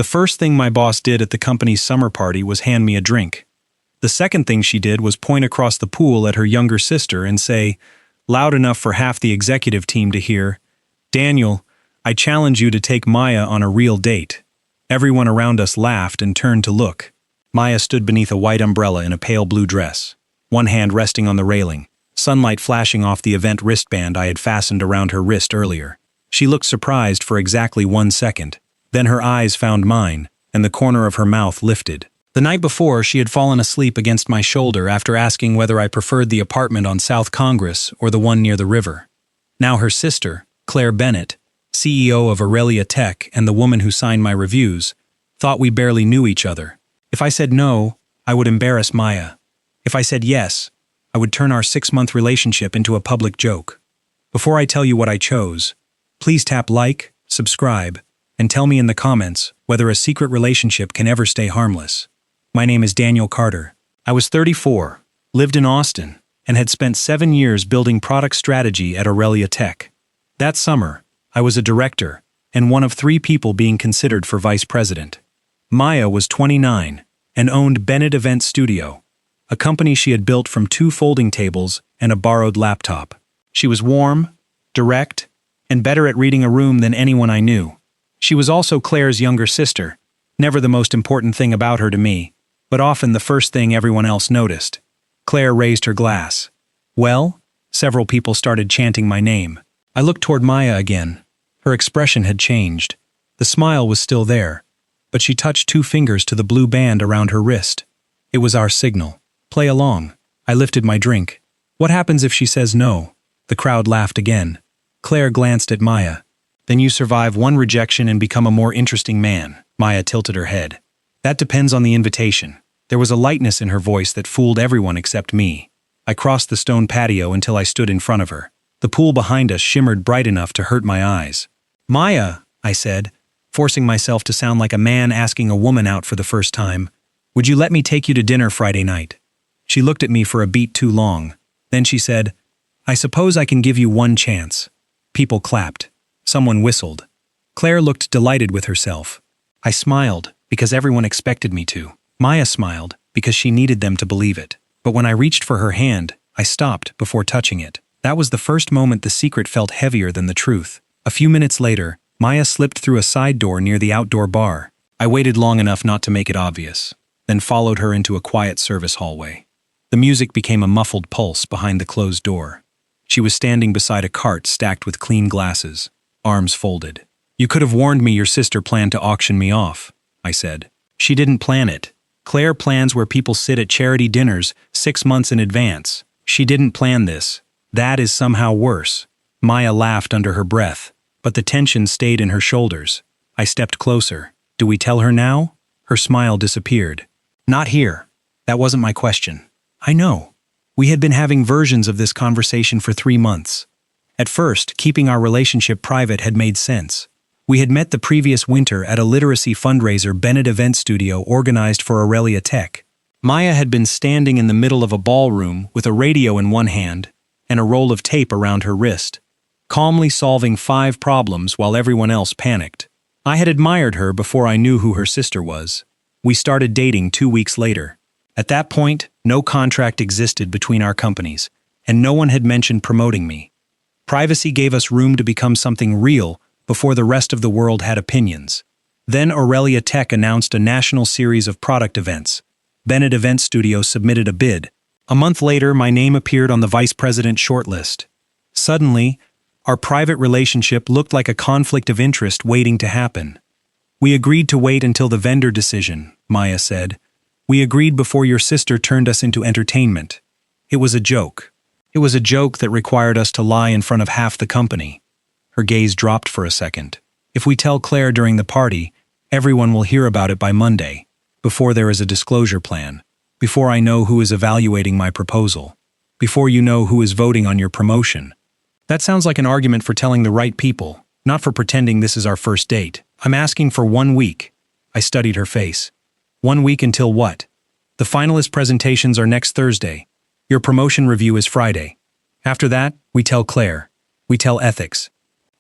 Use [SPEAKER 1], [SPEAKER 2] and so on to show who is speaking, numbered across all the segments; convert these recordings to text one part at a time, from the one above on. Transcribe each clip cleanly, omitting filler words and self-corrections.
[SPEAKER 1] The first thing my boss did at the company's summer party was hand me a drink. The second thing she did was point across the pool at her younger sister and say, loud enough for half the executive team to hear, "Daniel, I challenge you to take Maya on a real date." Everyone around us laughed and turned to look. Maya stood beneath a white umbrella in a pale blue dress, one hand resting on the railing, sunlight flashing off the event wristband I had fastened around her wrist earlier. She looked surprised for exactly 1 second. Then her eyes found mine, and the corner of her mouth lifted. The night before, she had fallen asleep against my shoulder after asking whether I preferred the apartment on South Congress or the one near the river. Now her sister, Claire Bennett, CEO of Aurelia Tech and the woman who signed my reviews, thought we barely knew each other. If I said no, I would embarrass Maya. If I said yes, I would turn our 6-month relationship into a public joke. Before I tell you what I chose, please tap like, subscribe, and tell me in the comments whether a secret relationship can ever stay harmless. My name is Daniel Carter. I was 34, lived in Austin, and had spent 7 years building product strategy at Aurelia Tech. That summer, I was a director and one of 3 people being considered for vice president. Maya was 29 and owned Bennett Event Studio, a company she had built from 2 folding tables and a borrowed laptop. She was warm, direct, and better at reading a room than anyone I knew. She was also Claire's younger sister, never the most important thing about her to me, but often the first thing everyone else noticed. Claire raised her glass. "Well?" Several people started chanting my name. I looked toward Maya again. Her expression had changed. The smile was still there, but she touched 2 fingers to the blue band around her wrist. It was our signal. Play along. I lifted my drink. What happens if she says no? The crowd laughed again. Claire glanced at Maya. Then you survive 1 rejection and become a more interesting man. Maya tilted her head. That depends on the invitation. There was a lightness in her voice that fooled everyone except me. I crossed the stone patio until I stood in front of her. The pool behind us shimmered bright enough to hurt my eyes. "Maya," I said, forcing myself to sound like a man asking a woman out for the first time, "would you let me take you to dinner Friday night?" She looked at me for a beat too long. Then she said, "I suppose I can give you 1 chance." People clapped. Someone whistled. Claire looked delighted with herself. I smiled, because everyone expected me to. Maya smiled, because she needed them to believe it. But when I reached for her hand, I stopped before touching it. That was the first moment the secret felt heavier than the truth. A few minutes later, Maya slipped through a side door near the outdoor bar. I waited long enough not to make it obvious, then followed her into a quiet service hallway. The music became a muffled pulse behind the closed door. She was standing beside a cart stacked with clean glasses, arms folded. "You could have warned me your sister planned to auction me off," I said. "She didn't plan it. Claire plans where people sit at charity dinners 6 months in advance. She didn't plan this. That is somehow worse." Maya laughed under her breath, but the tension stayed in her shoulders. I stepped closer. "Do we tell her now?" Her smile disappeared. "Not here. That wasn't my question." "I know." We had been having versions of this conversation for 3 months. At first, keeping our relationship private had made sense. We had met the previous winter at a literacy fundraiser Bennett Event Studio organized for Aurelia Tech. Maya had been standing in the middle of a ballroom with a radio in one hand and a roll of tape around her wrist, calmly solving 5 problems while everyone else panicked. I had admired her before I knew who her sister was. We started dating 2 weeks later. At that point, no contract existed between our companies, and no one had mentioned promoting me. Privacy gave us room to become something real before the rest of the world had opinions. Then Aurelia Tech announced a national series of product events. Bennett Event Studio submitted a bid. A month later, my name appeared on the vice president shortlist. Suddenly, our private relationship looked like a conflict of interest waiting to happen. "We agreed to wait until the vendor decision," Maya said. "We agreed before your sister turned us into entertainment. It was a joke. It was a joke that required us to lie in front of half the company." Her gaze dropped for a second. "If we tell Claire during the party, everyone will hear about it by Monday, before there is a disclosure plan, before I know who is evaluating my proposal, before you know who is voting on your promotion." That sounds like an argument for telling the right people, not for pretending this is our first date. "I'm asking for 1 week. I studied her face. 1 week until what? The finalist presentations are next Thursday. Your promotion review is Friday. After that, we tell Claire. We tell ethics.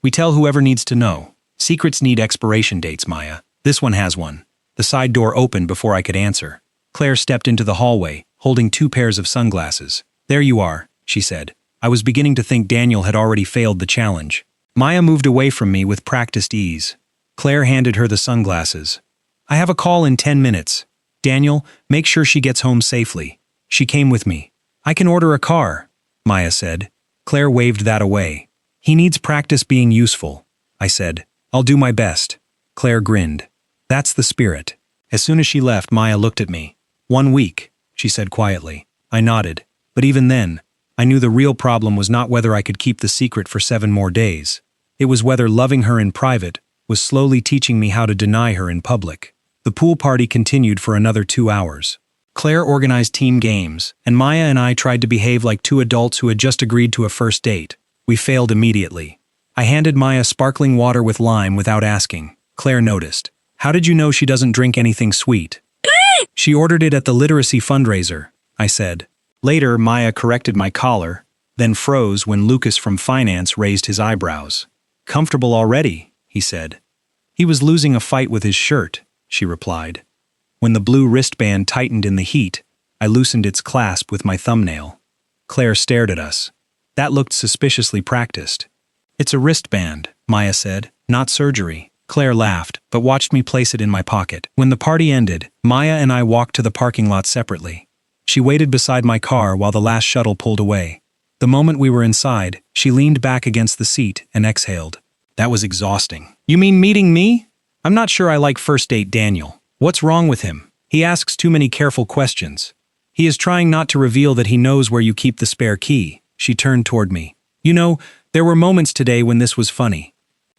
[SPEAKER 1] We tell whoever needs to know. Secrets need expiration dates, Maya. This one has one. The side door opened before I could answer. Claire stepped into the hallway, holding 2 pairs of sunglasses. There you are, she said. I was beginning to think Daniel had already failed the challenge. Maya moved away from me with practiced ease. Claire handed her the sunglasses. I have a call in 10 minutes. Daniel, make sure she gets home safely. She came with me. I can order a car, Maya said. Claire waved that away. He needs practice being useful, I said. I'll do my best. Claire grinned. That's the spirit. As soon as she left, Maya looked at me. 1 week, she said quietly. I nodded. But even then, I knew the real problem was not whether I could keep the secret for 7 more days. It was whether loving her in private was slowly teaching me how to deny her in public. The pool party continued for another 2 hours. Claire organized team games, and Maya and I tried to behave like 2 adults who had just agreed to a first date. We failed immediately. I handed Maya sparkling water with lime without asking. Claire noticed. How did you know she doesn't drink anything sweet? She ordered it at the literacy fundraiser, I said. Later, Maya corrected my collar, then froze when Lucas from finance raised his eyebrows. Comfortable already, he said. He was losing a fight with his shirt, she replied. When the blue wristband tightened in the heat, I loosened its clasp with my thumbnail. Claire stared at us. That looked suspiciously practiced. It's a wristband, Maya said, not surgery. Claire laughed, but watched me place it in my pocket. When the party ended, Maya and I walked to the parking lot separately. She waited beside my car while the last shuttle pulled away. The moment we were inside, she leaned back against the seat and exhaled. That was exhausting. You mean meeting me? I'm not sure I like first date Daniel. What's wrong with him? He asks too many careful questions. He is trying not to reveal that he knows where you keep the spare key. She turned toward me. You know, there were moments today when this was funny.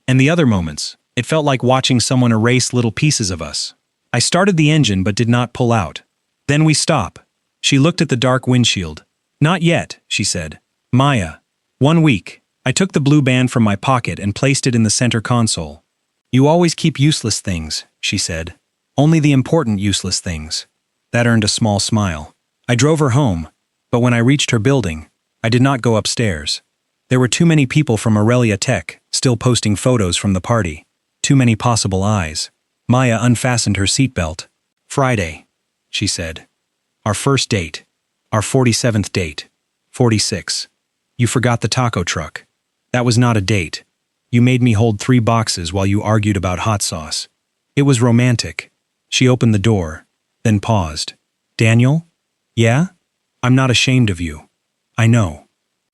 [SPEAKER 1] And the other moments, it felt like watching someone erase little pieces of us. I started the engine but did not pull out. Then we stop. She looked at the dark windshield. Not yet, she said. Maya. 1 week. I took the blue band from my pocket and placed it in the center console. You always keep useless things, she said. Only the important useless things. That earned a small smile. I drove her home, but when I reached her building, I did not go upstairs. There were too many people from Aurelia Tech still posting photos from the party. Too many possible eyes. Maya unfastened her seatbelt. Friday, she said. Our first date. Our 47th date. 46. You forgot the taco truck. That was not a date. You made me hold 3 boxes while you argued about hot sauce. It was romantic. She opened the door, then paused. Daniel? Yeah? I'm not ashamed of you. I know.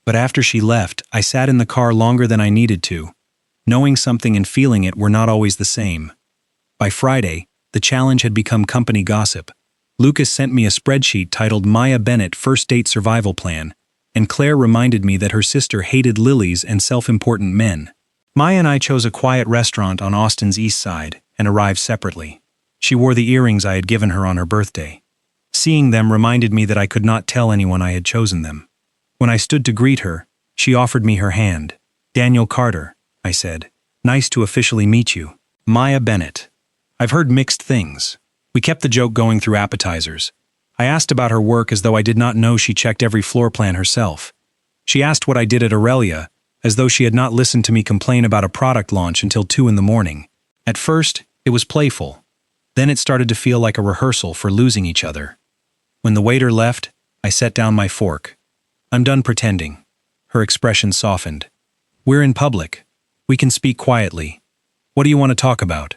[SPEAKER 1] But after she left, I sat in the car longer than I needed to. Knowing something and feeling it were not always the same. By Friday, the challenge had become company gossip. Lucas sent me a spreadsheet titled Maya Bennett First Date Survival Plan, and Claire reminded me that her sister hated lilies and self-important men. Maya and I chose a quiet restaurant on Austin's east side and arrived separately. She wore the earrings I had given her on her birthday. Seeing them reminded me that I could not tell anyone I had chosen them. When I stood to greet her, she offered me her hand. Daniel Carter, I said. Nice to officially meet you. Maya Bennett. I've heard mixed things. We kept the joke going through appetizers. I asked about her work as though I did not know she checked every floor plan herself. She asked what I did at Aurelia, as though she had not listened to me complain about a product launch until 2 in the morning. At first, it was playful. Then it started to feel like a rehearsal for losing each other. When the waiter left, I set down my fork. I'm done pretending. Her expression softened. We're in public. We can speak quietly. What do you want to talk about?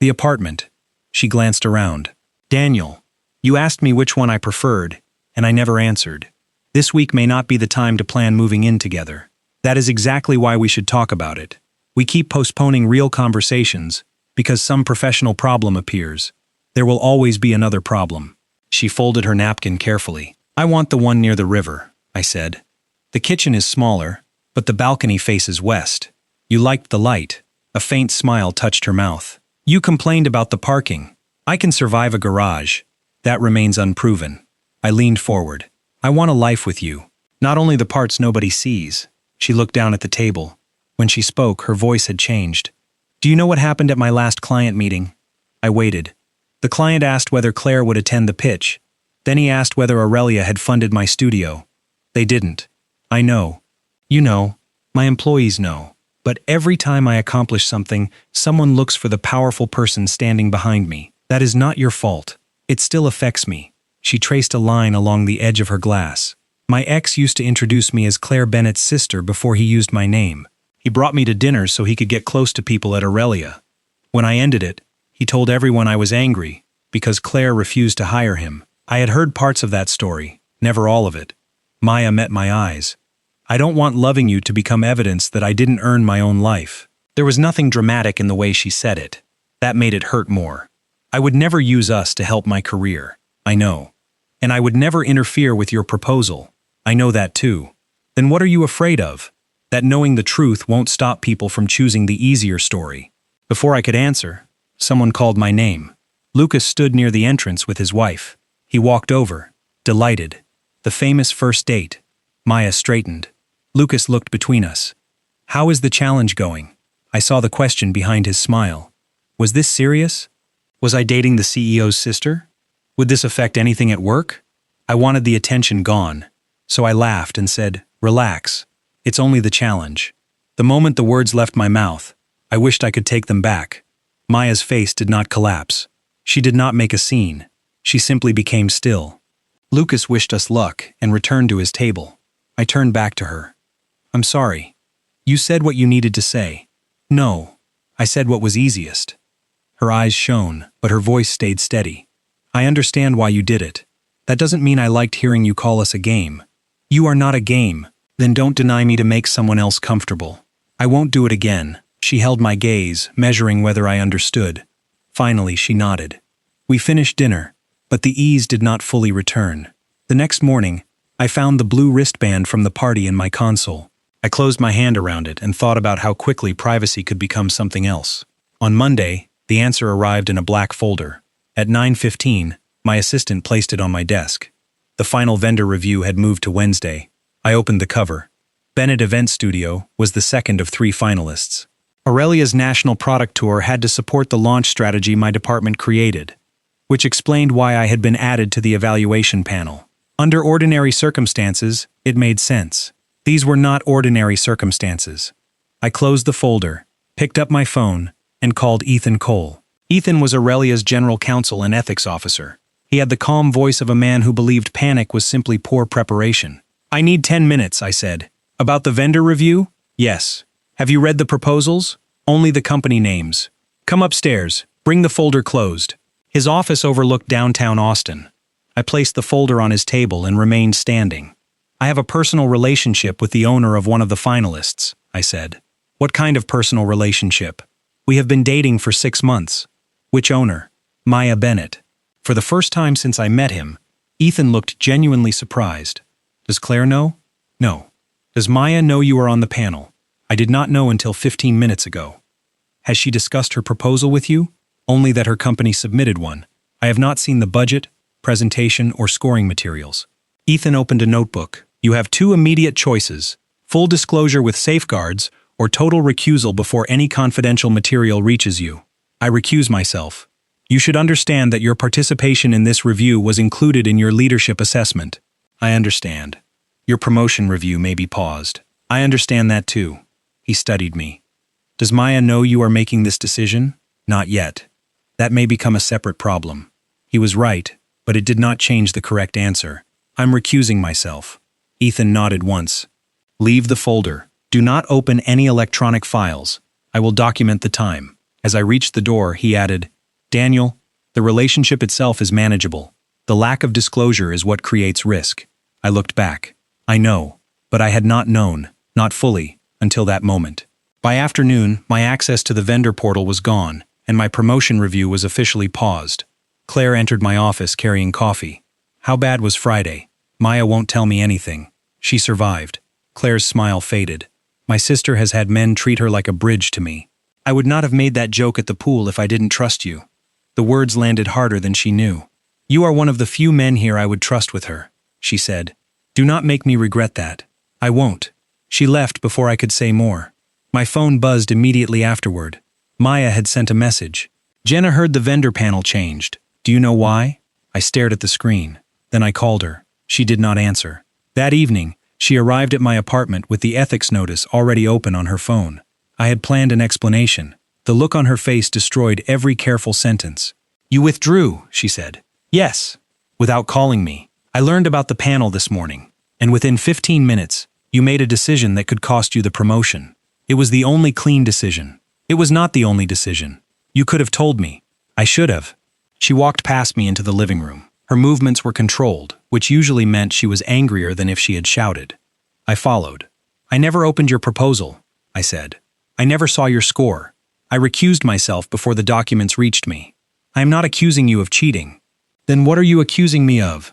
[SPEAKER 1] The apartment. She glanced around. Daniel, you asked me which one I preferred, and I never answered. This week may not be the time to plan moving in together. That is exactly why we should talk about it. We keep postponing real conversations because some professional problem appears. There will always be another problem. She folded her napkin carefully. I want the one near the river, I said. The kitchen is smaller, but the balcony faces west. You liked the light. A faint smile touched her mouth. You complained about the parking. I can survive a garage. That remains unproven. I leaned forward. I want a life with you. Not only the parts nobody sees. She looked down at the table. When she spoke, her voice had changed. Do you know what happened at my last client meeting? I waited. The client asked whether Claire would attend the pitch. Then he asked whether Aurelia had funded my studio. They didn't. I know. You know. My employees know. But every time I accomplish something, someone looks for the powerful person standing behind me. That is not your fault. It still affects me. She traced a line along the edge of her glass. My ex used to introduce me as Claire Bennett's sister before he used my name. He brought me to dinners so he could get close to people at Aurelia. When I ended it, he told everyone I was angry because Claire refused to hire him. I had heard parts of that story, never all of it. Maya met my eyes. I don't want loving you to become evidence that I didn't earn my own life. There was nothing dramatic in the way she said it. That made it hurt more. I would never use us to help my career. I know. And I would never interfere with your proposal. I know that too. Then what are you afraid of? That knowing the truth won't stop people from choosing the easier story. Before I could answer, someone called my name. Lucas stood near the entrance with his wife. He walked over, delighted. The famous first date. Maya straightened. Lucas looked between us. How is the challenge going? I saw the question behind his smile. Was this serious? Was I dating the CEO's sister? Would this affect anything at work? I wanted the attention gone. So I laughed and said, relax. It's only the challenge. The moment the words left my mouth, I wished I could take them back. Maya's face did not collapse. She did not make a scene. She simply became still. Lucas wished us luck and returned to his table. I turned back to her. I'm sorry. You said what you needed to say. No. I said what was easiest. Her eyes shone, but her voice stayed steady. I understand why you did it. That doesn't mean I liked hearing you call us a game. You are not a game. Then don't deny me to make someone else comfortable. I won't do it again. She held my gaze, measuring whether I understood. Finally, she nodded. We finished dinner, but the ease did not fully return. The next morning, I found the blue wristband from the party in my console. I closed my hand around it and thought about how quickly privacy could become something else. On Monday, the answer arrived in a black folder. At 9:15, my assistant placed it on my desk. The final vendor review had moved to Wednesday. I opened the cover. Bennett Event Studio was the second of 3 finalists. Aurelia's national product tour had to support the launch strategy my department created, which explained why I had been added to the evaluation panel. Under ordinary circumstances, it made sense. These were not ordinary circumstances. I closed the folder, picked up my phone, and called Ethan Cole. Ethan was Aurelia's general counsel and ethics officer. He had the calm voice of a man who believed panic was simply poor preparation. I need 10 minutes, I said. About the vendor review? Yes. Have you read the proposals? Only the company names. Come upstairs. Bring the folder closed. His office overlooked downtown Austin. I placed the folder on his table and remained standing. I have a personal relationship with the owner of one of the finalists, I said. What kind of personal relationship? We have been dating for 6 months. Which owner? Maya Bennett. For the first time since I met him, Ethan looked genuinely surprised. Does Claire know? No. Does Maya know you are on the panel? I did not know until 15 minutes ago. Has she discussed her proposal with you? Only that her company submitted one. I have not seen the budget, presentation, or scoring materials. Ethan opened a notebook. You have 2 immediate choices: full disclosure with safeguards, or total recusal before any confidential material reaches you. I recuse myself. You should understand that your participation in this review was included in your leadership assessment. I understand. Your promotion review may be paused. I understand that too. He studied me. Does Maya know you are making this decision? Not yet. That may become a separate problem. He was right, but it did not change the correct answer. I'm recusing myself. Ethan nodded once. Leave the folder. Do not open any electronic files. I will document the time. As I reached the door, he added, Daniel, the relationship itself is manageable. The lack of disclosure is what creates risk. I looked back. I know, but I had not known, not fully, until that moment. By afternoon, my access to the vendor portal was gone, and my promotion review was officially paused. Claire entered my office carrying coffee. How bad was Friday? Maya won't tell me anything. She survived. Claire's smile faded. My sister has had men treat her like a bridge to me. I would not have made that joke at the pool if I didn't trust you. The words landed harder than she knew. You are one of the few men here I would trust with her, she said. Do not make me regret that. I won't. She left before I could say more. My phone buzzed immediately afterward. Maya had sent a message. Jenna heard the vendor panel changed. Do you know why? I stared at the screen. Then I called her. She did not answer. That evening, she arrived at my apartment with the ethics notice already open on her phone. I had planned an explanation. The look on her face destroyed every careful sentence. "You withdrew," she said. "Yes." "Without calling me. I learned about the panel this morning, and within 15 minutes, you made a decision that could cost you the promotion. It was the only clean decision. It was not the only decision. You could have told me. I should have." She walked past me into the living room. Her movements were controlled, which usually meant she was angrier than if she had shouted. I followed. "I never opened your proposal," I said. "I never saw your score. I recused myself before the documents reached me. I am not accusing you of cheating." "Then what are you accusing me of?"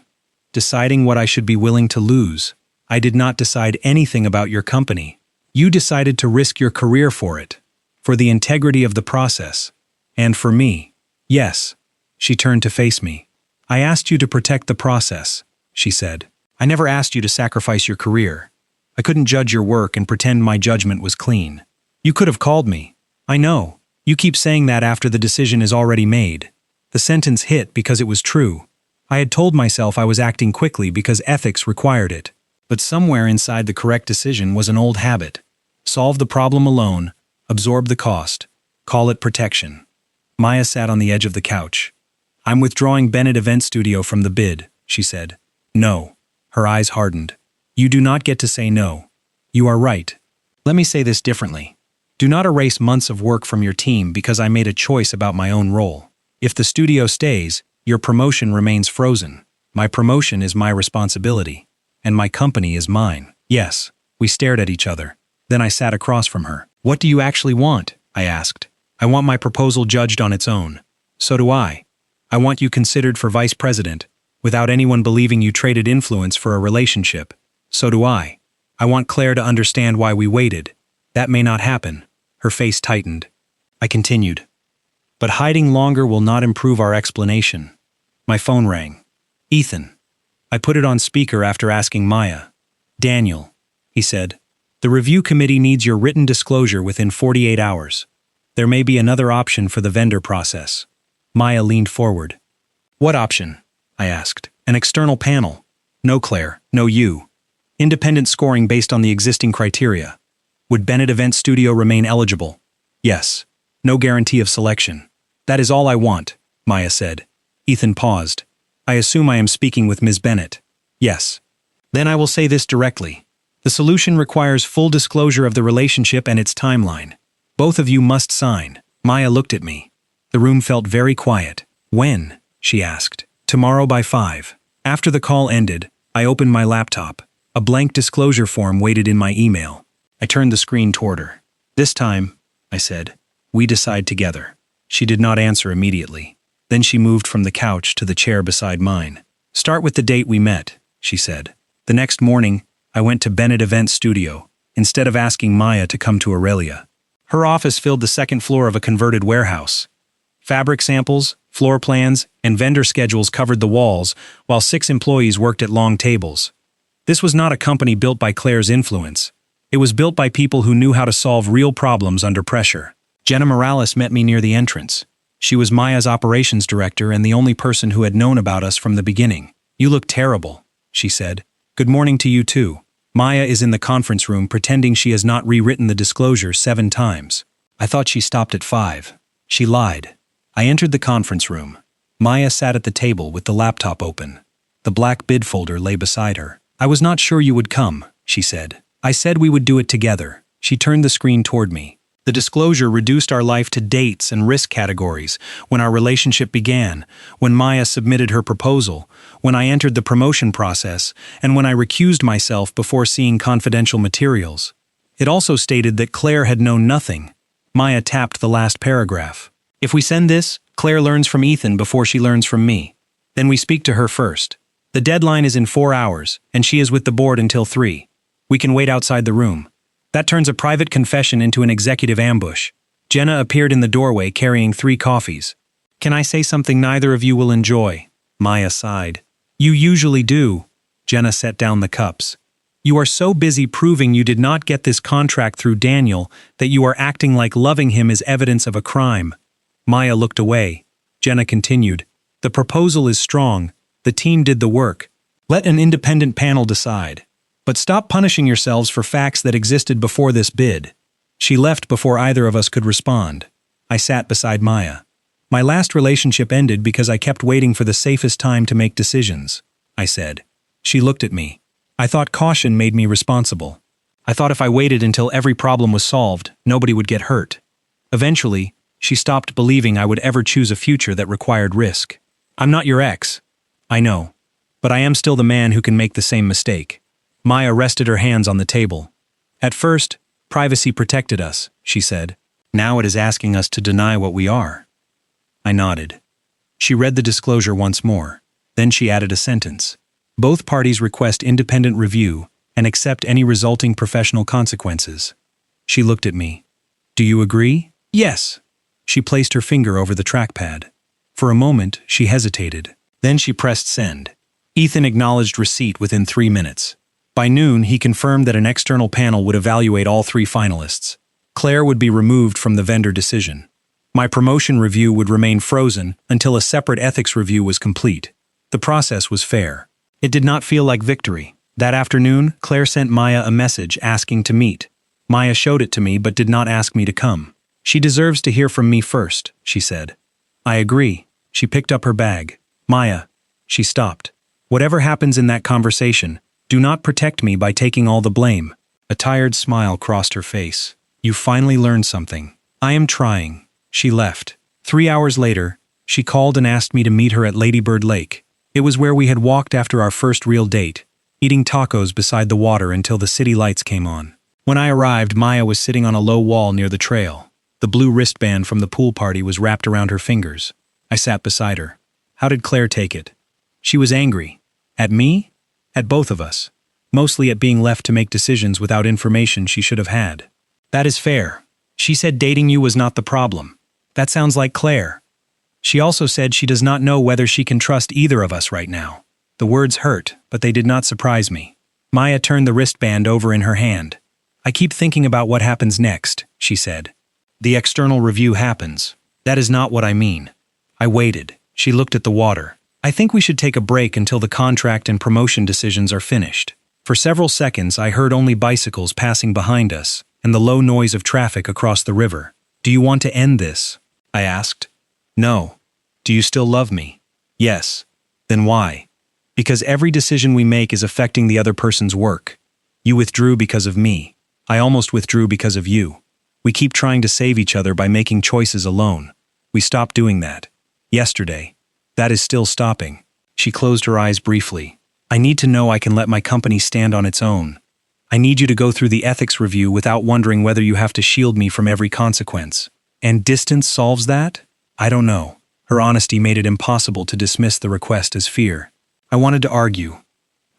[SPEAKER 1] "Deciding what I should be willing to lose. I did not decide anything about your company. You decided to risk your career for it, for the integrity of the process, and for me." "Yes." She turned to face me. "I asked you to protect the process," she said. "I never asked you to sacrifice your career. I couldn't judge your work and pretend my judgment was clean. You could have called me. I know. You keep saying that after the decision is already made." The sentence hit because it was true. I had told myself I was acting quickly because ethics required it. But somewhere inside the correct decision was an old habit. Solve the problem alone, absorb the cost, call it protection. Maya sat on the edge of the couch. "I'm withdrawing Bennett Event Studio from the bid," she said. "No." Her eyes hardened. "You do not get to say no. You are right. Let me say this differently. Do not erase months of work from your team because I made a choice about my own role. If the studio stays, your promotion remains frozen. My promotion is my responsibility, and my company is mine." "Yes." We stared at each other. Then I sat across from her. "What do you actually want?" I asked. "I want my proposal judged on its own." "So do I. I want you considered for vice president, without anyone believing you traded influence for a relationship." "So do I. I want Claire to understand why we waited. That may not happen." Her face tightened. I continued. "But hiding longer will not improve our explanation." My phone rang. "Ethan." I put it on speaker after asking Maya. "Daniel," he said, "the review committee needs your written disclosure within 48 hours. There may be another option for the vendor process." Maya leaned forward. "What option?" I asked. "An external panel." "No, Claire, no you. Independent scoring based on the existing criteria." "Would Bennett Event Studio remain eligible?" "Yes. No guarantee of selection." "That is all I want," Maya said. Ethan paused. "I assume I am speaking with Ms. Bennett." "Yes." "Then I will say this directly. The solution requires full disclosure of the relationship and its timeline. Both of you must sign." Maya looked at me. The room felt very quiet. "When?" she asked. "Tomorrow by 5. After the call ended, I opened my laptop. A blank disclosure form waited in my email. I turned the screen toward her. "This time," I said, "we decide together." She did not answer immediately. Then she moved from the couch to the chair beside mine. "Start with the date we met," she said. The next morning, I went to Bennett Event Studio, instead of asking Maya to come to Aurelia. Her office filled the second floor of a converted warehouse. Fabric samples, floor plans, and vendor schedules covered the walls, while 6 employees worked at long tables. This was not a company built by Claire's influence. It was built by people who knew how to solve real problems under pressure. Jenna Morales met me near the entrance. She was Maya's operations director and the only person who had known about us from the beginning. "You look terrible," she said. "Good morning to you too." Maya is in the conference room pretending she has not rewritten the disclosure 7 times. I thought she stopped at 5. She lied. I entered the conference room. Maya sat at the table with the laptop open. The black bid folder lay beside her. "I was not sure you would come," she said. "I said we would do it together." She turned the screen toward me. "The disclosure reduced our life to dates and risk categories when our relationship began, when Maya submitted her proposal, when I entered the promotion process, and when I recused myself before seeing confidential materials. It also stated that Claire had known nothing." Maya tapped the last paragraph. "If we send this, Claire learns from Ethan before she learns from me. Then we speak to her first. The deadline is in 4 hours, and she is with the board until 3. We can wait outside the room. That turns a private confession into an executive ambush." Jenna appeared in the doorway carrying 3 coffees. "Can I say something neither of you will enjoy?" Maya sighed. "You usually do." Jenna set down the cups. "You are so busy proving you did not get this contract through Daniel that you are acting like loving him is evidence of a crime." Maya looked away. Jenna continued. "The proposal is strong. The team did the work. Let an independent panel decide. But stop punishing yourselves for facts that existed before this bid." She left before either of us could respond. I sat beside Maya. My last relationship ended because I kept waiting for the safest time to make decisions, I said. She looked at me. I thought caution made me responsible. I thought if I waited until every problem was solved, nobody would get hurt. Eventually, she stopped believing I would ever choose a future that required risk. I'm not your ex. I know. But I am still the man who can make the same mistake. Maya rested her hands on the table. At first, privacy protected us, she said. Now it is asking us to deny what we are. I nodded. She read the disclosure once more. Then she added a sentence. Both parties request independent review and accept any resulting professional consequences. She looked at me. Do you agree? Yes. She placed her finger over the trackpad. For a moment, she hesitated. Then she pressed send. Ethan acknowledged receipt within 3 minutes. By noon, he confirmed that an external panel would evaluate all 3 finalists. Claire would be removed from the vendor decision. My promotion review would remain frozen until a separate ethics review was complete. The process was fair. It did not feel like victory. That afternoon, Claire sent Maya a message asking to meet. Maya showed it to me but did not ask me to come. She deserves to hear from me first, she said. I agree. She picked up her bag. Maya. She stopped. Whatever happens in that conversation, do not protect me by taking all the blame. A tired smile crossed her face. You finally learned something. I am trying. She left. 3 hours later, she called and asked me to meet her at Ladybird Lake. It was where we had walked after our first real date, eating tacos beside the water until the city lights came on. When I arrived, Maya was sitting on a low wall near the trail. The blue wristband from the pool party was wrapped around her fingers. I sat beside her. How did Claire take it? She was angry. At me? At both of us. Mostly at being left to make decisions without information she should have had. That is fair. She said dating you was not the problem. That sounds like Claire. She also said she does not know whether she can trust either of us right now. The words hurt, but they did not surprise me. Maya turned the wristband over in her hand. I keep thinking about what happens next, she said. The external review happens. That is not what I mean. I waited. She looked at the water. I think we should take a break until the contract and promotion decisions are finished. For several seconds, I heard only bicycles passing behind us and the low noise of traffic across the river. Do you want to end this? I asked. No. Do you still love me? Yes. Then why? Because every decision we make is affecting the other person's work. You withdrew because of me. I almost withdrew because of you. We keep trying to save each other by making choices alone. We stopped doing that. Yesterday. That is still stopping. She closed her eyes briefly. I need to know I can let my company stand on its own. I need you to go through the ethics review without wondering whether you have to shield me from every consequence. And distance solves that? I don't know. Her honesty made it impossible to dismiss the request as fear. I wanted to argue.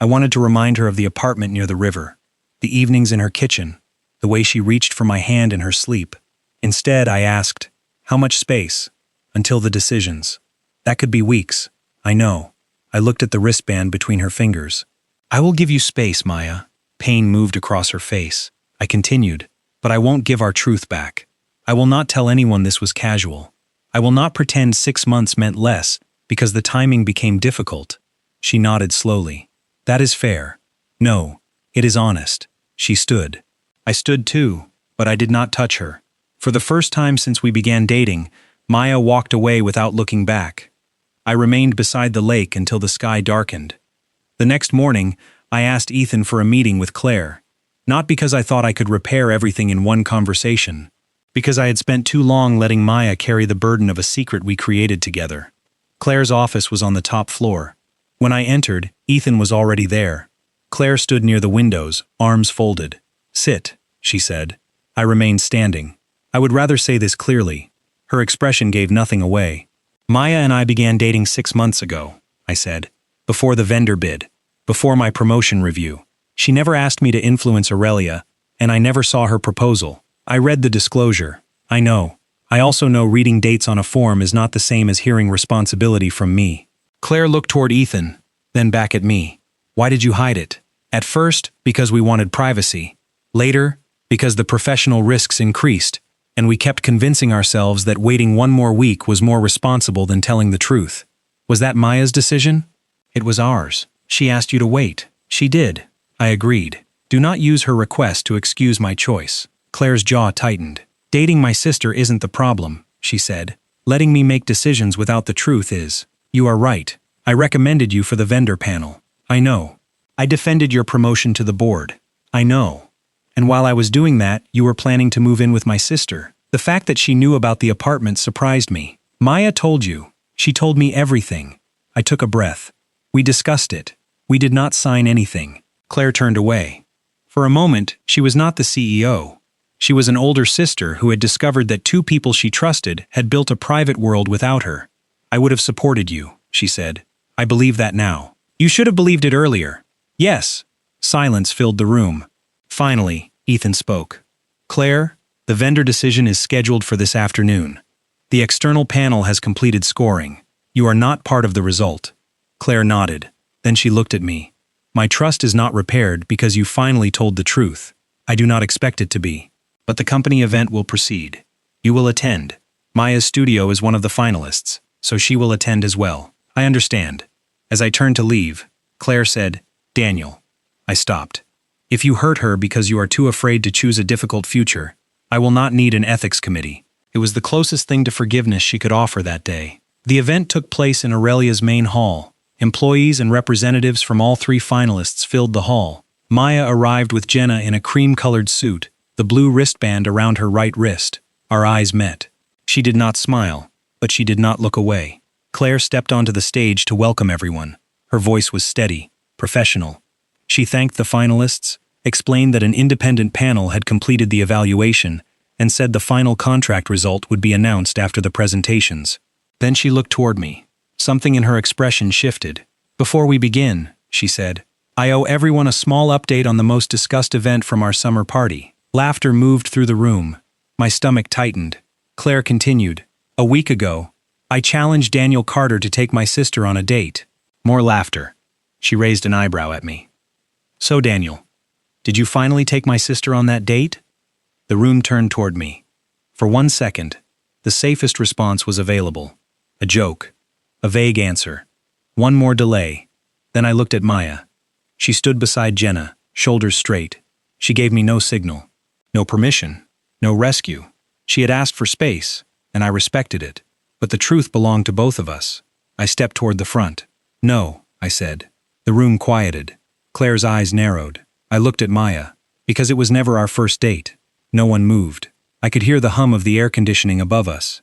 [SPEAKER 1] I wanted to remind her of the apartment near the river, the evenings in her kitchen, the way she reached for my hand in her sleep. Instead, I asked, how much space? Until the decisions. That could be weeks. I know. I looked at the wristband between her fingers. I will give you space, Maya. Pain moved across her face. I continued, but I won't give our truth back. I will not tell anyone this was casual. I will not pretend 6 months meant less because the timing became difficult. She nodded slowly. That is fair. No, it is honest. She stood. I stood too, but I did not touch her. For the first time since we began dating, Maya walked away without looking back. I remained beside the lake until the sky darkened. The next morning, I asked Ethan for a meeting with Claire. Not because I thought I could repair everything in one conversation, because I had spent too long letting Maya carry the burden of a secret we created together. Claire's office was on the top floor. When I entered, Ethan was already there. Claire stood near the windows, arms folded. Sit, she said. I remained standing. I would rather say this clearly. Her expression gave nothing away. Maya and I began dating 6 months ago, I said. Before the vendor bid. Before my promotion review. She never asked me to influence Aurelia, and I never saw her proposal. I read the disclosure. I know. I also know reading dates on a form is not the same as hearing responsibility from me. Claire looked toward Ethan, then back at me. Why did you hide it? At first, because we wanted privacy. Later, because the professional risks increased, and we kept convincing ourselves that waiting 1 more week was more responsible than telling the truth. Was that Maya's decision? It was ours. She asked you to wait. She did. I agreed. Do not use her request to excuse my choice. Claire's jaw tightened. Dating my sister isn't the problem, she said. Letting me make decisions without the truth is. You are right. I recommended you for the vendor panel. I know. I defended your promotion to the board. I know. And while I was doing that, you were planning to move in with my sister. The fact that she knew about the apartment surprised me. Maya told you. She told me everything. I took a breath. We discussed it. We did not sign anything. Claire turned away. For a moment, she was not the CEO. She was an older sister who had discovered that two people she trusted had built a private world without her. I would have supported you, she said. I believe that now. You should have believed it earlier. Yes. Silence filled the room. Finally, Ethan spoke. Claire, the vendor decision is scheduled for this afternoon. The external panel has completed scoring. You are not part of the result. Claire nodded. Then she looked at me. My trust is not repaired because you finally told the truth. I do not expect it to be. But the company event will proceed. You will attend. Maya's studio is one of the finalists, so she will attend as well. I understand. As I turned to leave, Claire said, Daniel. I stopped. If you hurt her because you are too afraid to choose a difficult future, I will not need an ethics committee. It was the closest thing to forgiveness she could offer that day. The event took place in Aurelia's main hall. Employees and representatives from all three finalists filled the hall. Maya arrived with Jenna in a cream-colored suit, the blue wristband around her right wrist. Our eyes met. She did not smile, but she did not look away. Claire stepped onto the stage to welcome everyone. Her voice was steady, professional. She thanked the finalists, explained that an independent panel had completed the evaluation, and said the final contract result would be announced after the presentations. Then she looked toward me. Something in her expression shifted. Before we begin, she said, I owe everyone a small update on the most discussed event from our summer party. Laughter moved through the room. My stomach tightened. Claire continued, A week ago, I challenged Daniel Carter to take my sister on a date. More laughter. She raised an eyebrow at me. So Daniel, did you finally take my sister on that date? The room turned toward me. For 1 second, the safest response was available. A joke. A vague answer. One more delay. Then I looked at Maya. She stood beside Jenna, shoulders straight. She gave me no signal. No permission. No rescue. She had asked for space, and I respected it. But the truth belonged to both of us. I stepped toward the front. No, I said. The room quieted. Claire's eyes narrowed. I looked at Maya. Because it was never our first date. No one moved. I could hear the hum of the air conditioning above us.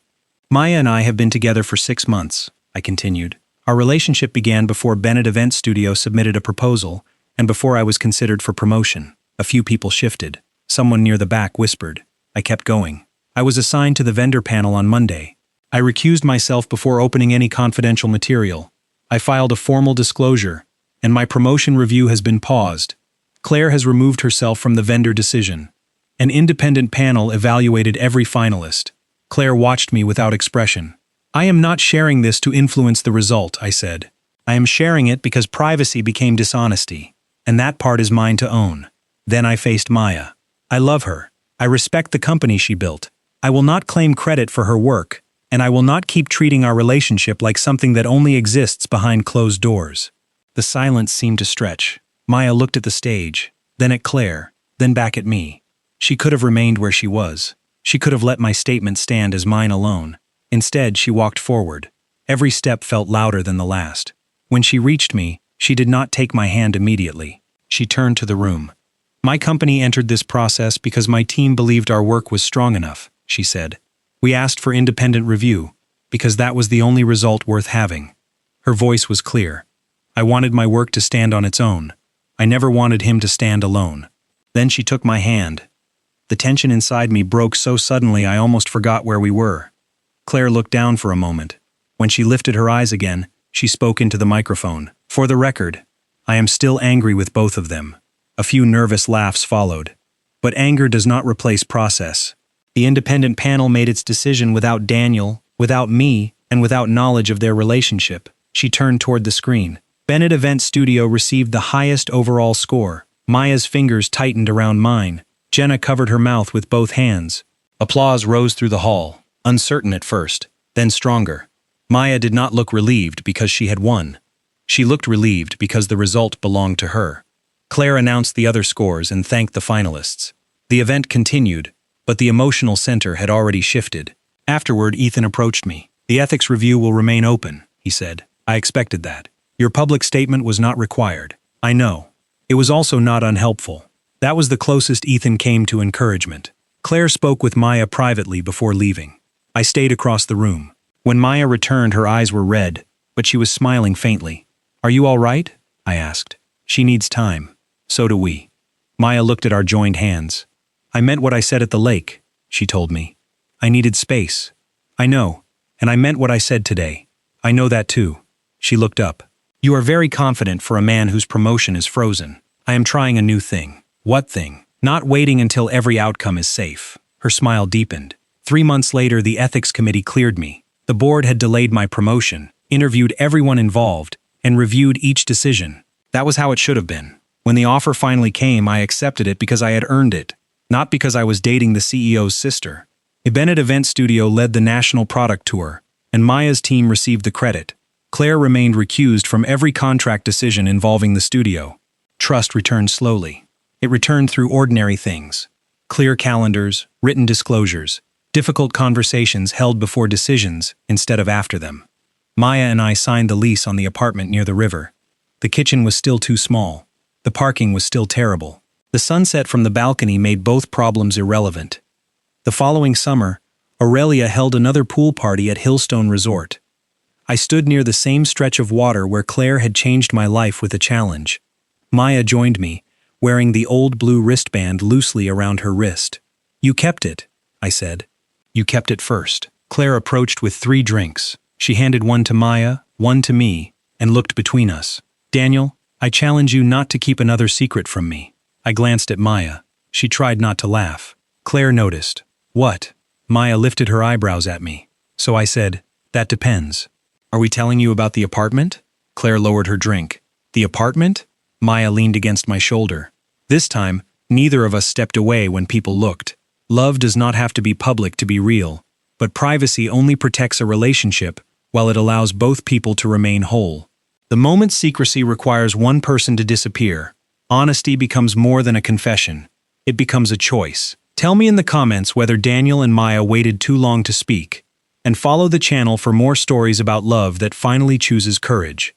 [SPEAKER 1] Maya and I have been together for 6 months, I continued. Our relationship began before Bennett Event Studio submitted a proposal, and before I was considered for promotion. A few people shifted. Someone near the back whispered. I kept going. I was assigned to the vendor panel on Monday. I recused myself before opening any confidential material. I filed a formal disclosure, and my promotion review has been paused. Claire has removed herself from the vendor decision. An independent panel evaluated every finalist. Claire watched me without expression. I am not sharing this to influence the result, I said. I am sharing it because privacy became dishonesty, and that part is mine to own. Then I faced Maya. I love her. I respect the company she built. I will not claim credit for her work, and I will not keep treating our relationship like something that only exists behind closed doors. The silence seemed to stretch. Maya looked at the stage, then at Claire, then back at me. She could have remained where she was. She could have let my statement stand as mine alone. Instead, she walked forward. Every step felt louder than the last. When she reached me, she did not take my hand immediately. She turned to the room. My company entered this process because my team believed our work was strong enough, she said. We asked for independent review, because that was the only result worth having. Her voice was clear. I wanted my work to stand on its own. I never wanted him to stand alone. Then she took my hand. The tension inside me broke so suddenly I almost forgot where we were. Claire looked down for a moment. When she lifted her eyes again, she spoke into the microphone. For the record, I am still angry with both of them. A few nervous laughs followed. But anger does not replace process. The independent panel made its decision without Daniel, without me, and without knowledge of their relationship. She turned toward the screen. Bennett Event Studio received the highest overall score. Maya's fingers tightened around mine. Jenna covered her mouth with both hands. Applause rose through the hall, uncertain at first, then stronger. Maya did not look relieved because she had won. She looked relieved because the result belonged to her. Claire announced the other scores and thanked the finalists. The event continued, But the emotional center had already shifted. Afterward, Ethan approached me. "The ethics review will remain open," he said. "I expected that. Your public statement was not required." "I know. It was also not unhelpful." That was the closest Ethan came to encouragement. Claire spoke with Maya privately before leaving. I stayed across the room. When Maya returned, her eyes were red, but she was smiling faintly. "Are you all right?" I asked. "She needs time. So do we." Maya looked at our joined hands. "I meant what I said at the lake," she told me. "I needed space." "I know, and I meant what I said today. I know that too." She looked up. "You are very confident for a man whose promotion is frozen. I am trying a new thing." "What thing?" "Not waiting until every outcome is safe." Her smile deepened. 3 months later, the ethics committee cleared me. The board had delayed my promotion, interviewed everyone involved, and reviewed each decision. That was how it should have been. When the offer finally came, I accepted it because I had earned it, not because I was dating the CEO's sister. A Bennett Event Studio led the national product tour, and Maya's team received the credit. Claire remained recused from every contract decision involving the studio. Trust returned slowly. It returned through ordinary things. Clear calendars, written disclosures, difficult conversations held before decisions instead of after them. Maya and I signed the lease on the apartment near the river. The kitchen was still too small. The parking was still terrible. The sunset from the balcony made both problems irrelevant. The following summer, Aurelia held another pool party at Hillstone Resort. I stood near the same stretch of water where Claire had changed my life with a challenge. Maya joined me, wearing the old blue wristband loosely around her wrist. "You kept it," I said. "You kept it first." Claire approached with 3 drinks. She handed one to Maya, one to me, and looked between us. "Daniel, I challenge you not to keep another secret from me." I glanced at Maya. She tried not to laugh. Claire noticed. "What?" Maya lifted her eyebrows at me. So I said, "That depends." "Are we telling you about the apartment?" Claire lowered her drink. "The apartment?" Maya leaned against my shoulder. This time, neither of us stepped away when people looked. Love does not have to be public to be real, but privacy only protects a relationship while it allows both people to remain whole. The moment secrecy requires one person to disappear, honesty becomes more than a confession. It becomes a choice. Tell me in the comments whether Daniel and Maya waited too long to speak, and follow the channel for more stories about love that finally chooses courage.